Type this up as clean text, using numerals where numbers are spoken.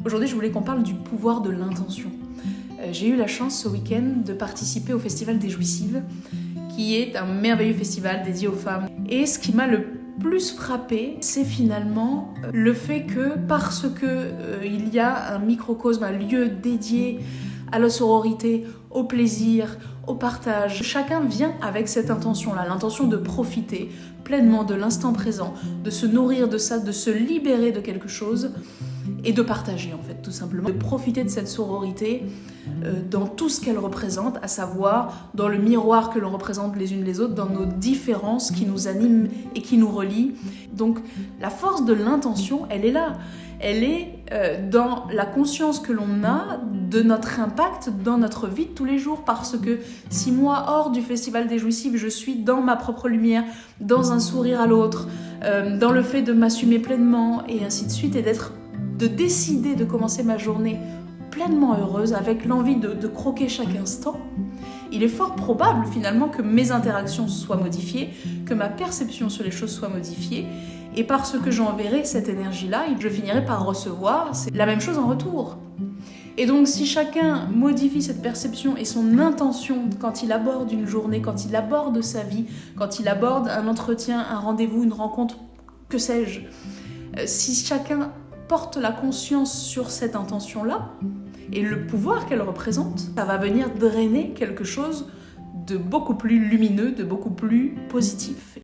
Aujourd'hui, je voulais qu'on parle du pouvoir de l'intention. J'ai eu la chance ce week-end de participer au Festival des Jouissives, qui est un merveilleux festival dédié aux femmes. Et ce qui m'a le plus frappé, c'est finalement le fait que parce que il y a un microcosme, un lieu dédié à la sororité, au plaisir, au partage, chacun vient avec cette intention-là, l'intention de profiter pleinement de l'instant présent, de se nourrir de ça, de se libérer de quelque chose et de partager en fait tout simplement, de profiter de cette sororité dans tout ce qu'elle représente, à savoir dans le miroir que l'on représente les unes les autres, dans nos différences qui nous animent et qui nous relient. Donc la force de l'intention, elle est là. Elle est dans la conscience que l'on a de notre impact dans notre vie de tous les jours, parce que si moi, hors du Festival des Jouissives, je suis dans ma propre lumière, dans un sourire à l'autre, dans le fait de m'assumer pleinement et ainsi de suite, et de décider de commencer ma journée pleinement heureuse, avec l'envie de croquer chaque instant, il est fort probable finalement que mes interactions soient modifiées, que ma perception sur les choses soit modifiée, et parce que j'enverrai cette énergie-là, je finirai par recevoir la même chose en retour. Et donc si chacun modifie cette perception et son intention quand il aborde une journée, quand il aborde sa vie, quand il aborde un entretien, un rendez-vous, une rencontre, que sais-je, si chacun porte la conscience sur cette intention-là et le pouvoir qu'elle représente, ça va venir drainer quelque chose de beaucoup plus lumineux, de beaucoup plus positif.